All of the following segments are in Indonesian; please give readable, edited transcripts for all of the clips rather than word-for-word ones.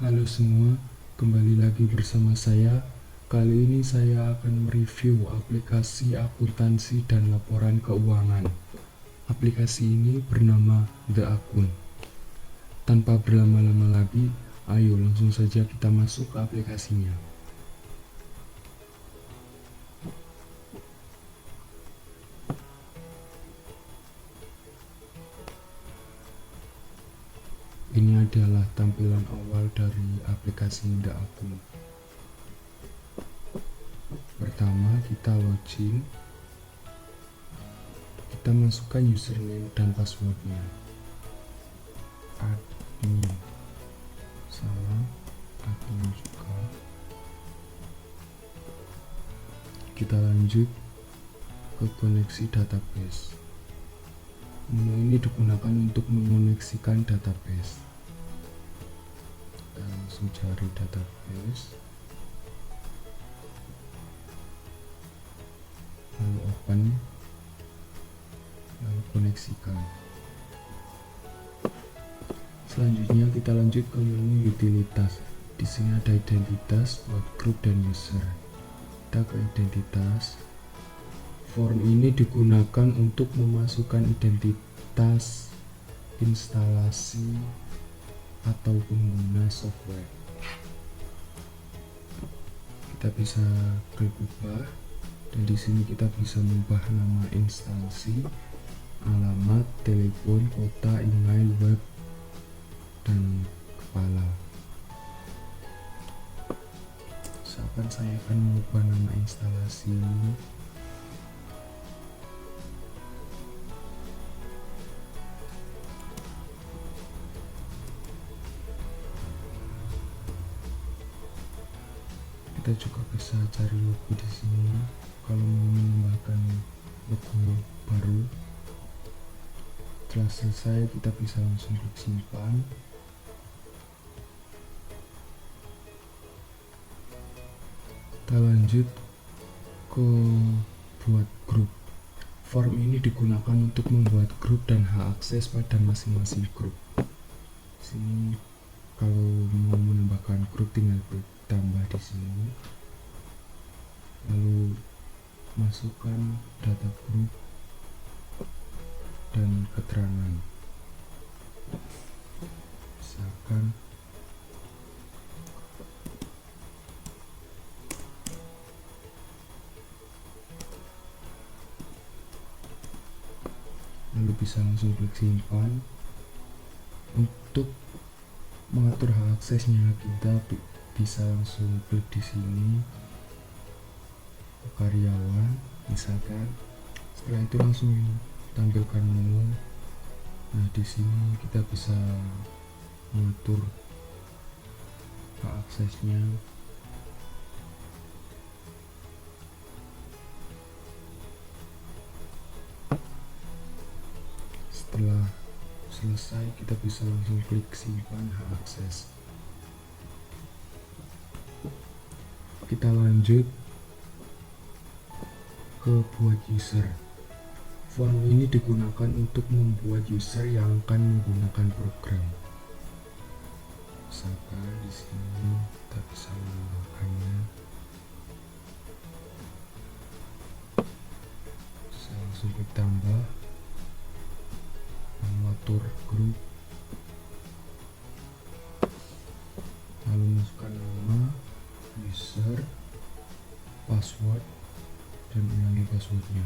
Halo semua, kembali lagi bersama saya. Kali ini saya akan mereview aplikasi akuntansi dan laporan keuangan. Aplikasi ini bernama The Akun. Tanpa berlama-lama lagi, ayo langsung saja kita masuk ke aplikasinya. Ini adalah tampilan awal dari aplikasi The Akun. Pertama, kita login. Kita masukkan username dan passwordnya. Admin sama admin juga. Kita lanjut ke koneksi database. Menu ini digunakan untuk mengoneksikan database. Kita langsung cari database, lalu open, lalu koneksikan. Selanjutnya kita lanjut ke menu utilitas. Di sini ada identitas, buat grup dan user. Kita ke identitas. Form ini digunakan untuk memasukkan identitas instalasi atau pengguna software. Kita bisa klik ubah, dan di sini kita bisa mengubah nama instansi, alamat, telepon, kota, email, web, dan kepala. Misalkan saya akan mengubah nama instalasi ini. Kita juga bisa cari logo di sini kalau mau menambahkan logo baru. Setelah selesai, kita bisa langsung klik simpan. Kita lanjut ke buat grup. Form ini digunakan untuk membuat grup dan hak akses pada masing-masing grup. Sini kalau mau menambahkan grup tinggal klik tambah di sini, lalu masukkan data grup dan keterangan. Misalkan lalu bisa langsung klik simpan. Untuk mengatur hak aksesnya, kita bisa langsung klik di sini karyawan misalkan. Setelah itu langsung tampilkan menu. Nah, di sini kita bisa mengatur hak aksesnya. Setelah selesai, kita bisa langsung klik simpan hak akses. Kita lanjut ke buat user. Form ini digunakan untuk membuat user yang akan menggunakan program. Misalkan di sini kita bisa menambahkannya. Bisa langsung klik tambah, mengatur grup, lalu masukkan nama, user, password, dan ulangi passwordnya.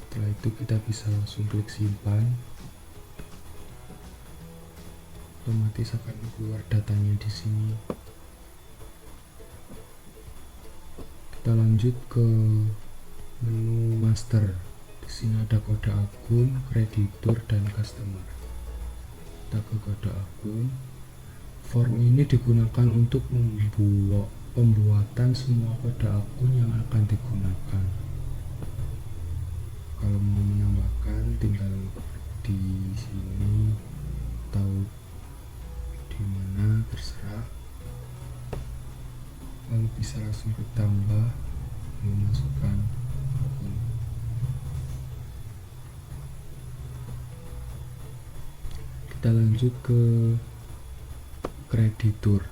Setelah itu kita bisa langsung klik simpan. Otomatis akan keluar datanya di sini. Kita lanjut ke menu master. Di sini ada kode akun, kreditur, dan customer. Kita ke kode akun. Form ini digunakan untuk membuat pembuatan semua kode akun yang akan digunakan. Kalau mau menambahkan, tinggal di sini atau di mana terserah. Lalu bisa langsung klik tambah, memasukkan akun. Kita lanjut ke kreditur.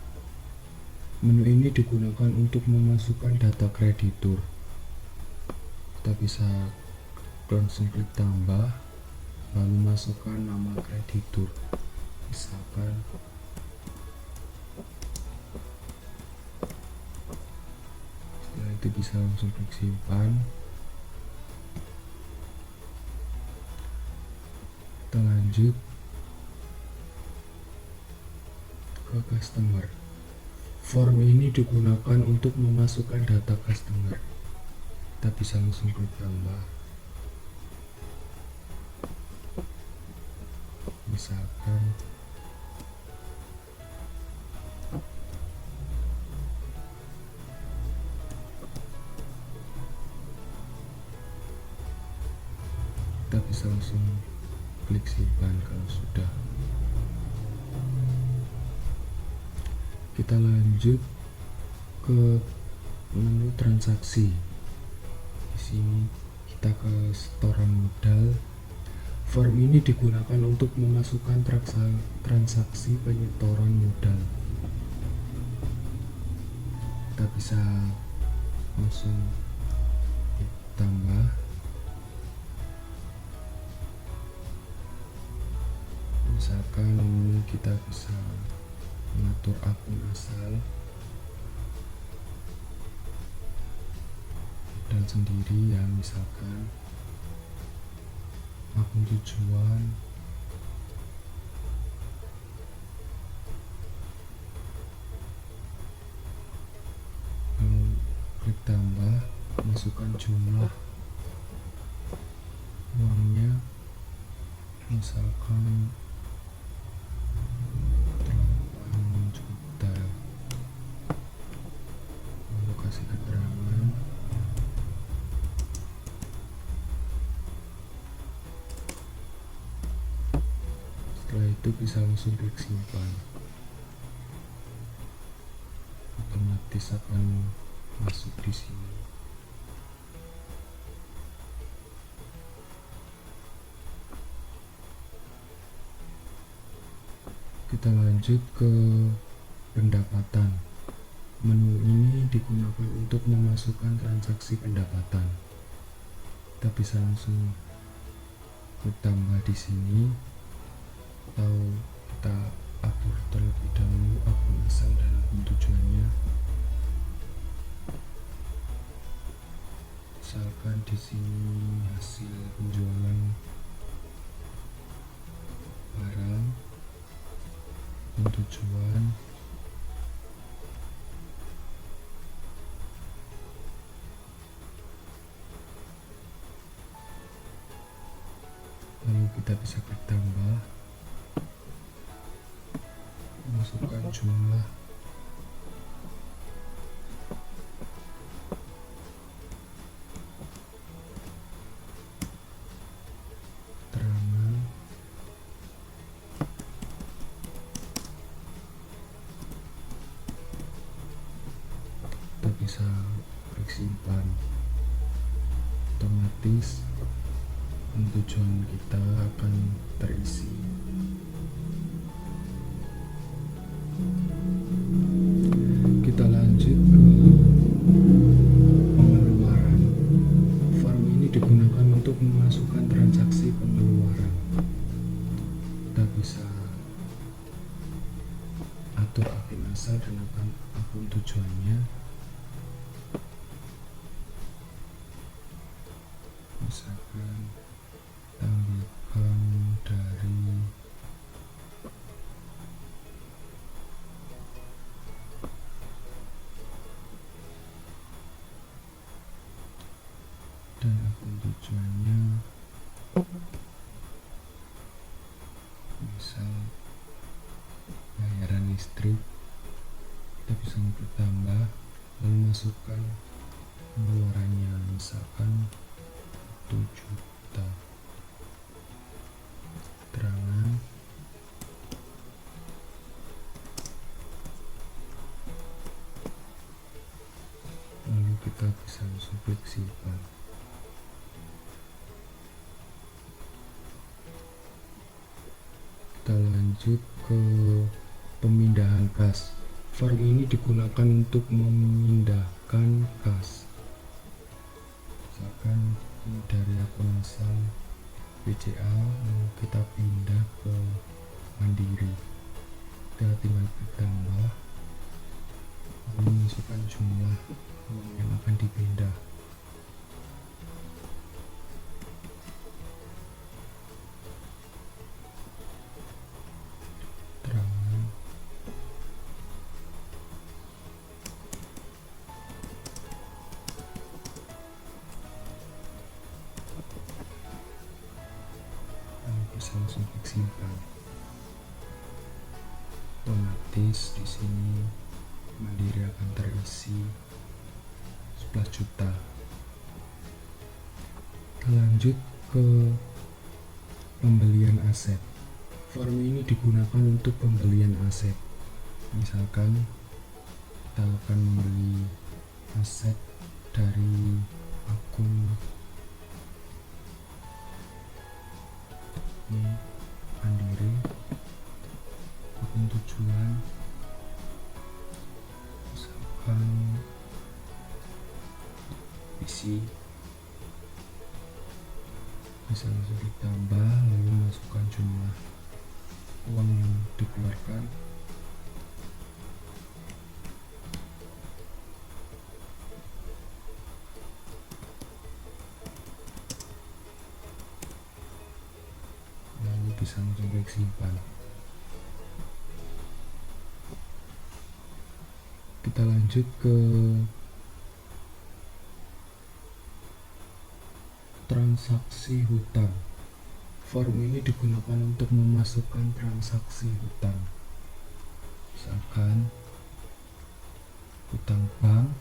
Menu ini digunakan untuk memasukkan data kreditur. Kita bisa langsung klik tambah, lalu masukkan nama kreditur, misalkan setelah itu bisa langsung klik simpan. Kita lanjut ke customer. Form ini digunakan untuk memasukkan data customer. Kita bisa langsung klik tambah, misalkan kita bisa langsung klik simpan kalau sudah. Kita lanjut ke menu transaksi. Di sini kita ke setoran modal. Form ini digunakan untuk memasukkan transaksi penyetoran modal. Kita bisa langsung tambah, misalkan ini kita bisa mengatur akun asal dan sendiri ya, misalkan akun tujuan, lalu klik tambah, masukkan jumlah uangnya, misalkan 8 juta, lalu kasih keterangan. Setelah itu bisa langsung klik simpan, otomatis akan masuk di sini. Kita lanjut ke pendapatan. Menu ini digunakan untuk memasukkan transaksi pendapatan. Kita bisa langsung klik tambah di sini, atau kita atur terlebih dahulu akun asal dan akun tujuannya. Misalkan di sini hasil penjualan barang, akun tujuan, lalu kita bisa klik tambah, masukkan jumlah, keterangan, kita bisa klik simpan. Otomatis tujuan kita akan terisi. Kita lanjut ke pengeluaran. Form ini digunakan untuk memasukkan transaksi pengeluaran. Kita bisa atur akun asal dan akun tujuannya, misalkan tambahkan dari dan akun tujuannya, misal bayaran listrik. Kita bisa klik tambah, lalu masukkan pengeluarannya, misalkan 1 juta. Keterangan, klik simpan. Kita lanjut ke pemindahan kas. Form ini digunakan untuk memindahkan kas. Misalkan ini dari akun asal BCA mau kita pindah ke Mandiri, kita tinggal klik tambah, masukkan jumlah uang yang akan dipindah. Bisa langsung klik simpan. Otomatis di sini Mandiri akan terisi 11 juta. Kita lanjut ke pembelian aset. Form ini digunakan untuk pembelian aset. Misalkan kita akan membeli aset dari akun Mandiri, akun tujuan misalkan isi, bisa langsung ditambah lalu masukkan jumlah uang yang dikeluarkan. Bisa langsung klik simpan. Kita lanjut ke transaksi hutang. Form ini digunakan untuk memasukkan transaksi hutang. Misalkan hutang bank,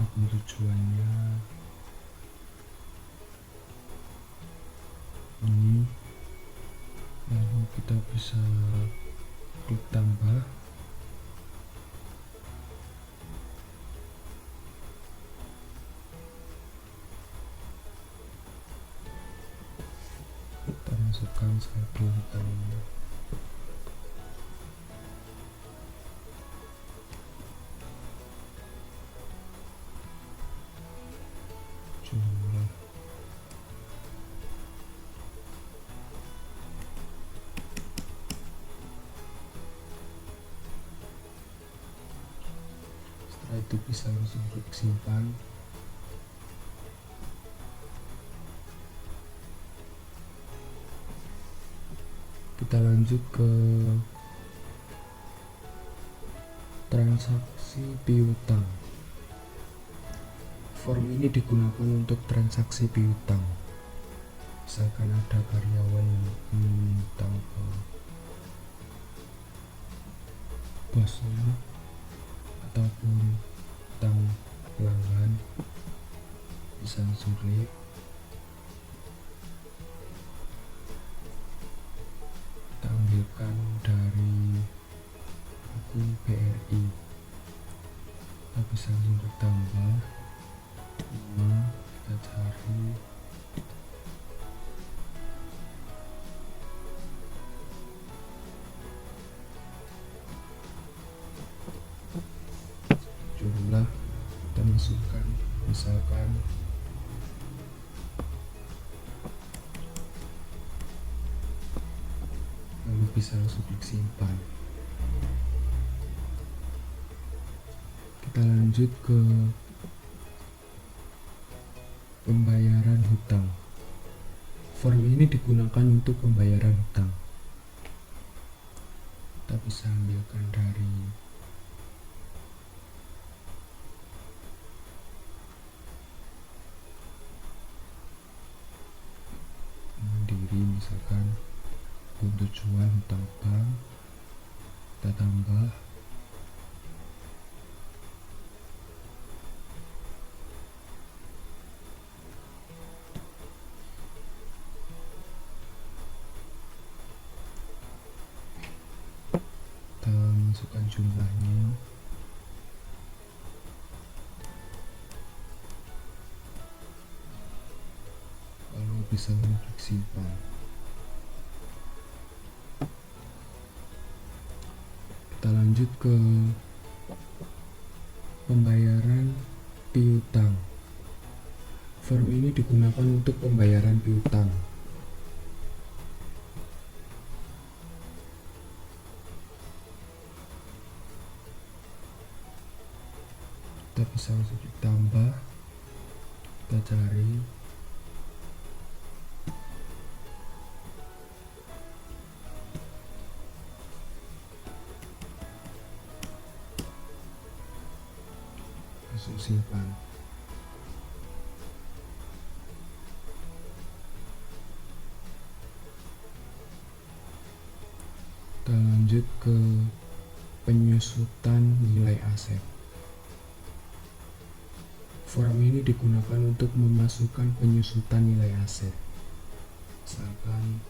akun tujuannya ini, lalu kita bisa klik tambah, kita masukkan saldo hutangnya. Jumlah itu bisa langsung klik simpan. Kita lanjut ke transaksi piutang. Form ini digunakan untuk transaksi piutang. Misalkan ada karyawan yang mengutang ke bosnya ataupun utang pelanggan, bisa langsung klik. Kita ambilkan dari akun BRI, kita bisa langsung klik tambah 5, kita cari jumlah, kita masukkan misalkan lalu bisa langsung klik simpan. Kita lanjut ke pembayaran hutang. Form ini digunakan untuk pembayaran hutang. Kita bisa ambilkan dari Mandiri, misalkan untuk tujuan hutang bank, kita tambah, kita masukkan jumlahnya, bisa klik simpan. Kita lanjut ke pembayaran piutang. Form ini digunakan untuk pembayaran piutang. Kita bisa langsung ditambah, kita cari, langsung simpan. Kita lanjut ke penyusutan nilai aset. Form ini digunakan untuk memasukkan penyusutan nilai aset. Misalkan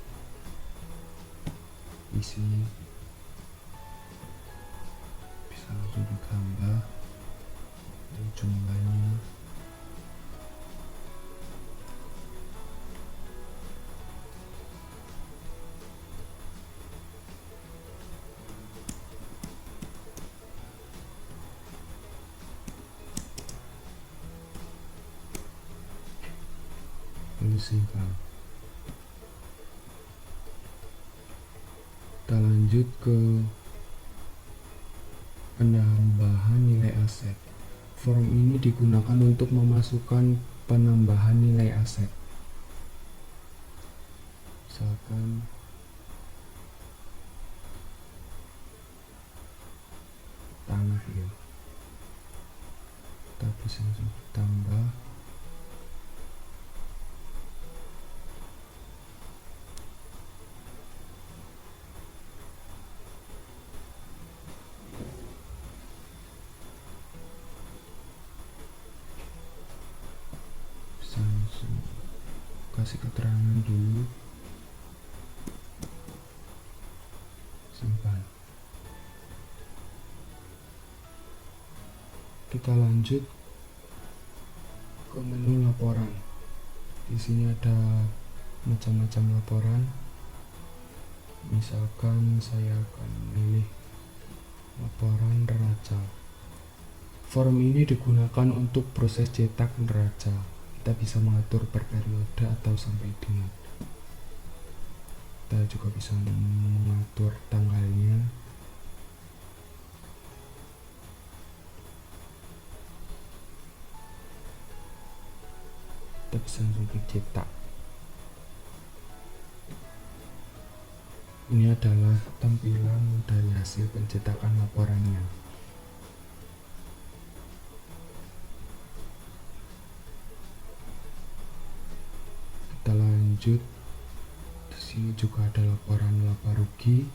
isi bisa langsung ditambah jumlahnya. Lalu simpan. Kita lanjut ke penambahan nilai aset. Form ini digunakan untuk memasukkan penambahan nilai aset. Misalkan tanah ya. Kita bisa langsung tambah. Langsung kasih keterangan dulu, simpan. Kita lanjut ke menu laporan. Di sini ada macam-macam laporan. Misalkan saya akan memilih laporan neraca. Form ini digunakan untuk proses cetak neraca. Kita bisa mengatur per periode atau sampai dengan. Kita juga bisa mengatur tanggalnya. Kita bisa langsung klik cetak. Ini adalah tampilan dari hasil pencetakan laporannya. Kita lanjut. Di sini juga ada laporan laba rugi.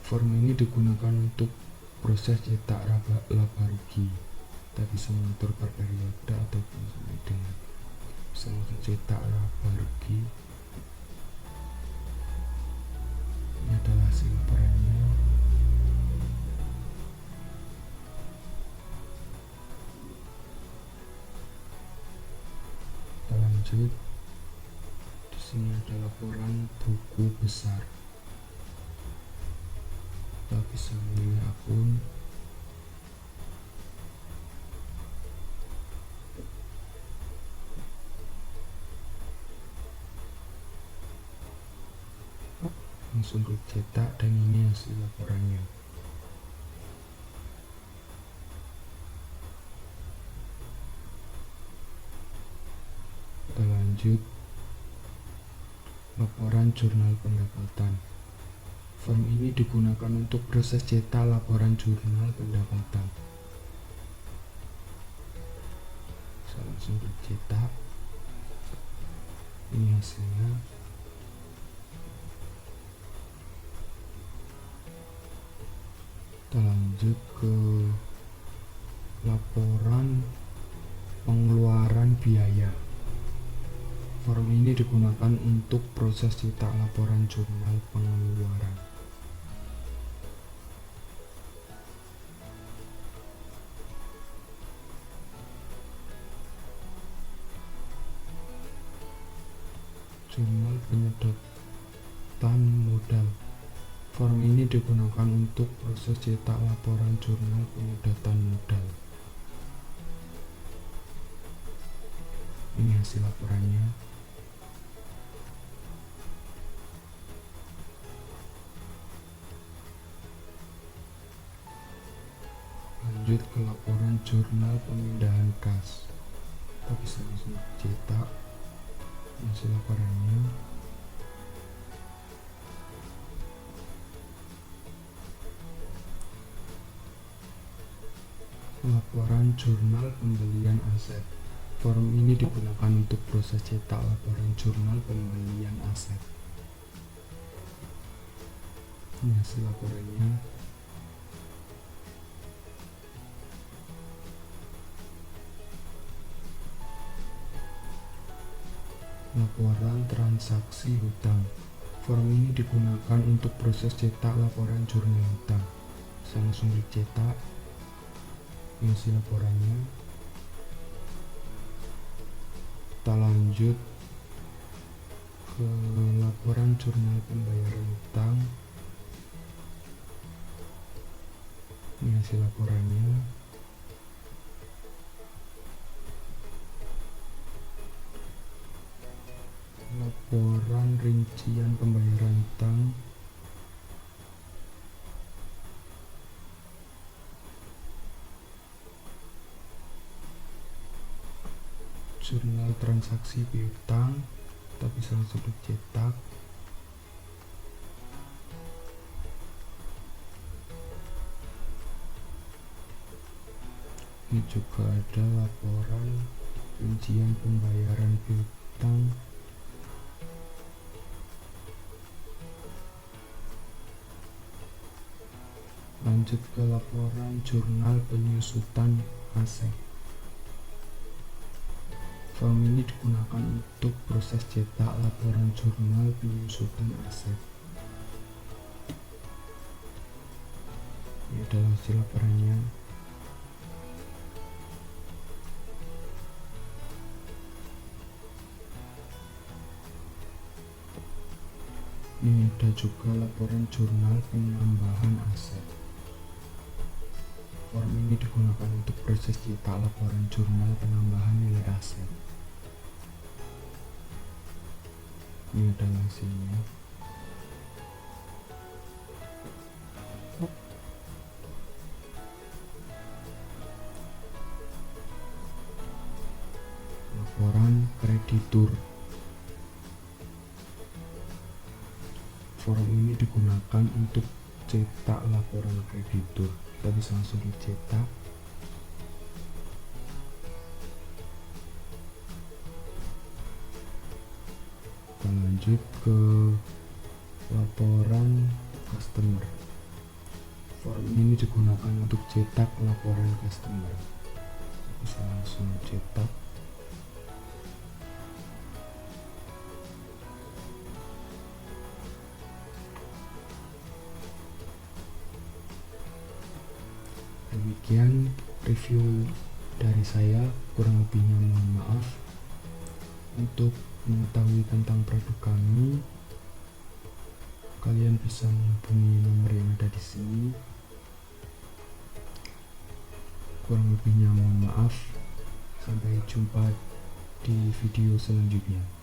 Form ini digunakan untuk proses cetak laba rugi. Kita bisa mengatur per periode ataupun sampai dengan. Bisa langsung cetak laba rugi. Ini adalah hasil laporannya. Kita lanjut. Ini ada laporan buku besar. Kita bisa memilih akun. Langsung klik cetak dan ini hasil laporannya. Kita lanjut. Laporan jurnal pendapatan. Form ini digunakan untuk proses cetak laporan jurnal pendapatan. Saya langsung cetak. Ini hasilnya. Kita lanjut ke laporan pengeluaran biaya. Form ini digunakan untuk proses cetak laporan jurnal pengeluaran. Jurnal penyedotan modal. Form ini digunakan untuk proses cetak laporan jurnal penyedotan modal. Ini hasil laporannya. Lanjut ke laporan jurnal pemindahan kas. Kita bisa langsung cetak hasil laporannya. Laporan jurnal pembelian aset. Form ini digunakan untuk proses cetak laporan jurnal pembelian aset. Ini hasil laporannya. Laporan transaksi hutang. Form ini digunakan untuk proses cetak laporan jurnal hutang. Saya langsung dicetak. Ini hasil laporannya. Kita lanjut ke laporan jurnal pembayaran hutang. Ini hasil laporannya. Laporan rincian pembayaran hutang. Jurnal transaksi piutang. Kita bisa langsung dicetak. Ini juga ada laporan rincian pembayaran piutang. Lanjut ke laporan jurnal penyusutan aset. Form ini digunakan untuk proses cetak laporan jurnal penyusutan aset. Ini adalah hasil laporannya. Ini ada juga laporan jurnal penambahan aset. Form ini digunakan untuk proses cetak laporan jurnal penambahan nilai aset. Ini adalah hasilnya. Laporan kreditur. Form ini digunakan untuk cetak laporan kreditur. Kita bisa langsung dicetak. Kita lanjut ke laporan customer. Form ini digunakan untuk cetak laporan customer. Bisa langsung cetak. Demikian review dari saya, kurang lebihnya mohon maaf. Untuk mengetahui tentang produk kami, kalian bisa menghubungi nomor yang ada di sini. Kurang lebihnya mohon maaf. Sampai jumpa di video selanjutnya.